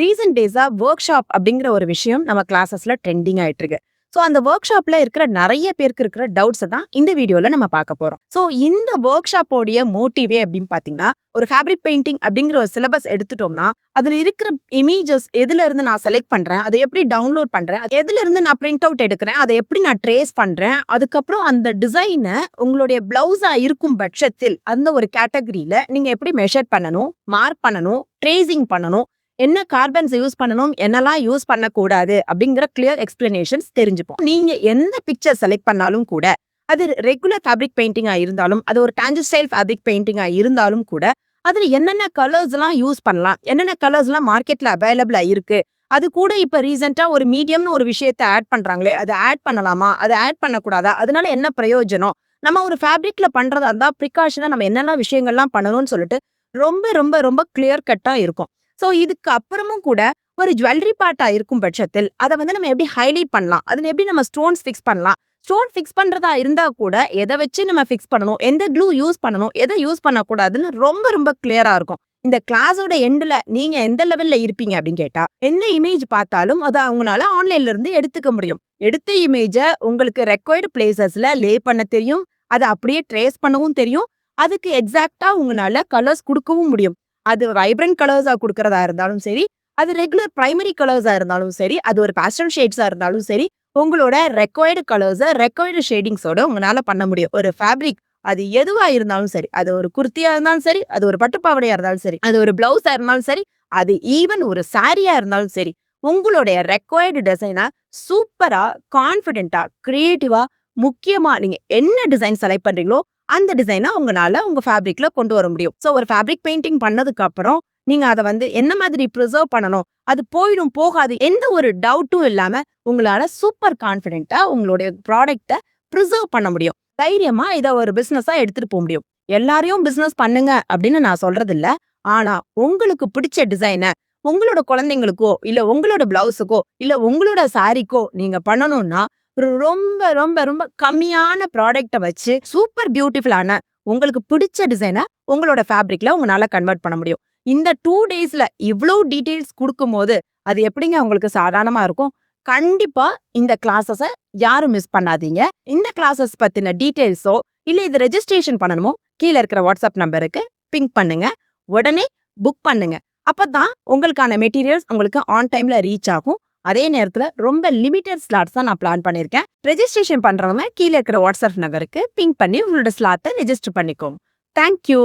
Recent டேஸா work shop அப்படிங்கிற ஒரு விஷயம் நம்ம கிளாஸஸ்ல ட்ரெண்டிங் ஆயிட்டு இருக்கு. ஸோ அந்த ஒர்க் ஷாப்ல இருக்கிற நிறைய பேருக்கு இருக்கிற டவுட்ஸை தான் இந்த வீடியோல நம்ம பார்க்க போறோம். ஸோ இந்த ஒர்க் ஷாப்போடைய மோட்டிவே அப்படின்னு பாத்தீங்கன்னா, ஒரு ஃபேப்ரிக் பெயிண்டிங் அப்படிங்கிற ஒரு சிலபஸ் எடுத்துட்டோம்னா, அதுல இருக்கிற இமேஜஸ் எதுல இருந்து நான் செலக்ட் பண்றேன், அதை எப்படி டவுன்லோட் பண்றேன், எதுல இருந்து நான் பிரிண்ட் அவுட் எடுக்கிறேன், அதை எப்படி நான் ட்ரேஸ் பண்றேன், அதுக்கப்புறம் அந்த டிசைனை உங்களுடைய பிளவுஸா இருக்கும் பட்சத்தில் அந்த ஒரு கேட்டகரியில நீங்க எப்படி மெஷர் பண்ணணும், மார்க் பண்ணணும், ட்ரேசிங் பண்ணணும், என்ன கார்பன்ஸ் யூஸ் பண்ணணும், என்னெல்லாம் யூஸ் பண்ணக்கூடாது அப்படிங்கிற கிளியர் எக்ஸ்பிளனேஷன்ஸ் தெரிஞ்சுப்போம். நீங்க எந்த பிக்சர் செலக்ட் பண்ணாலும் கூட, அது ரெகுலர் ஃபேப்ரிக் பெயிண்டிங்கா இருந்தாலும், அது ஒரு டான்ஜில் ஸ்டைல் ஃபேப்ரிக் பெயிண்டிங்கா இருந்தாலும் கூட, அதுல என்னென்ன கலர்ஸ் எல்லாம் யூஸ் பண்ணலாம், என்னென்ன கலர்ஸ் எல்லாம் மார்க்கெட்ல அவைலபிளா இருக்கு, அது கூட இப்ப ரீசெண்டா ஒரு மீடியம்னு ஒரு விஷயத்தை ஆட் பண்றாங்களே, அதை ஆட் பண்ணலாமா, அதை ஆட் பண்ணக்கூடாதா, அதனால என்ன பிரயோஜனம், நம்ம ஒரு ஃபேப்ரிக்ல பண்றதா இருந்தா ப்ரிகாஷனா நம்ம என்னென்ன விஷயங்கள்லாம் பண்ணணும்னு சொல்லிட்டு ரொம்ப ரொம்ப ரொம்ப கிளியர் கட்டா இருக்கும். ஸோ இதுக்கு அப்புறமும் கூட ஒரு ஜுவல்லரி பார்ட்டா இருக்கும் பட்சத்தில் அதை வந்து நம்ம எப்படி ஹைலைட் பண்ணலாம், அதில் எப்படி நம்ம ஸ்டோன்ஸ் ஃபிக்ஸ் பண்ணலாம், ஸ்டோன் ஃபிக்ஸ் பண்றதா இருந்தா கூட எதை வச்சு நம்ம ஃபிக்ஸ் பண்ணணும், எந்த க்ளூ யூஸ் பண்ணணும், எதை யூஸ் பண்ணக்கூடாதுன்னு ரொம்ப ரொம்ப கிளியரா இருக்கும். இந்த கிளாஸோட எண்ட்ல நீங்க எந்த லெவல்ல இருப்பீங்க அப்படின்னு கேட்டா, என்ன இமேஜ் பார்த்தாலும் அதை அவங்களால ஆன்லைன்ல இருந்து எடுத்துக்க முடியும். எடுத்த இமேஜை உங்களுக்கு ரெக்வயர்டு பிளேசஸ்ல லே பண்ண தெரியும், அதை அப்படியே ட்ரேஸ் பண்ணவும் தெரியும், அதுக்கு எக்ஸாக்டா உங்களால கலர்ஸ் கொடுக்கவும் முடியும். அது வைப்ரண்ட் கலர்ஸா கொடுக்கறதா இருந்தாலும் சரி, அது ரெகுலர் பிரைமரி கலர்ஸா இருந்தாலும் சரி, அது ஒரு பேஸ்டல் ஷேட்ஸா இருந்தாலும் சரி, உங்களோட ரெக்வயர்டு கலர்ஸை ரெக்வயர்டு ஷேடிங்ஸோட உங்களால பண்ண முடியும். ஒரு ஃபேப்ரிக் அது எதுவா இருந்தாலும் சரி, அது ஒரு குர்த்தியா இருந்தாலும் சரி, அது ஒரு பட்டுப்பாவடையா இருந்தாலும் சரி, அது ஒரு பிளவுஸா இருந்தாலும் சரி, அது ஈவன் ஒரு சாரியா இருந்தாலும் சரி, உங்களுடைய ரெக்வயர்டு டிசைனை சூப்பரா, கான்பிடென்டா, கிரியேட்டிவா, முக்கியமா நீங்க என்ன டிசைன் செலக்ட் பண்றீங்களோ அந்த டிசைனை உங்களால உங்க ஃபேப்ரிக்ல கொண்டு வர முடியும். ஸோ ஒரு ஃபேப்ரிக் பெயிண்டிங் பண்ணதுக்கு அப்புறம் நீங்க அதை வந்து என்ன மாதிரி ப்ரிசர்வ் பண்ணணும், அது போயிடும் போகாது எந்த ஒரு டவுட்டும் இல்லாம உங்களால சூப்பர் கான்பிடென்ட்டா உங்களுடைய ப்ராடக்ட்டை ப்ரிசர்வ் பண்ண முடியும். தைரியமா இதை ஒரு பிசினஸா எடுத்துட்டு போக முடியும். எல்லாரையும் பிசினஸ் பண்ணுங்க அப்படின்னு நான் சொல்றது இல்ல. ஆனா உங்களுக்கு பிடிச்ச டிசைனை உங்களோட குழந்தைங்களுக்கோ, இல்ல உங்களோட பிளவுஸுக்கோ, இல்ல உங்களோட சாரிக்கோ நீங்க பண்ணணும்னா ரொம்ப ரொம்ப ரொம்ப கம்மியான ப்ராடக்ட்டை வச்சு சூப்பர் பியூட்டிஃபுல்லான உங்களுக்கு பிடிச்ச டிசைனை உங்களோட ஃபேப்ரிக்ல உங்களால கன்வெர்ட் பண்ண முடியும். இந்த 2 டேஸ்ல இவ்வளோ டீடைல்ஸ் கொடுக்கும் போது அது எப்படிங்க உங்களுக்கு சாதாரணமா இருக்கும்? கண்டிப்பா இந்த கிளாஸஸை யாரும் மிஸ் பண்ணாதீங்க. இந்த கிளாஸஸ் பத்தின டீடைல்ஸோ இல்ல இது ரெஜிஸ்ட்ரேஷன் பண்ணணுமோ கீழே இருக்கிற வாட்ஸ்அப் நம்பருக்கு பிங்க் பண்ணுங்க, உடனே புக் பண்ணுங்க. அப்பதான் உங்களுக்கான மெட்டீரியல்ஸ் உங்களுக்கு ஆன் டைம்ல ரீச் ஆகும். அதே நேரத்துல ரொம்ப லிமிடெட் ஸ்லாட்ஸ் தான் நான் பிளான் பண்ணிருக்கேன். ரெஜிஸ்ட்ரேஷன் பண்றவங்க கீழே இருக்கிற வாட்ஸ்அப் நம்பருக்கு பிங்க் பண்ணி உங்களோட ஸ்லாட்டை ரெஜிஸ்டர் பண்ணிக்கோங்க. தேங்க்யூ.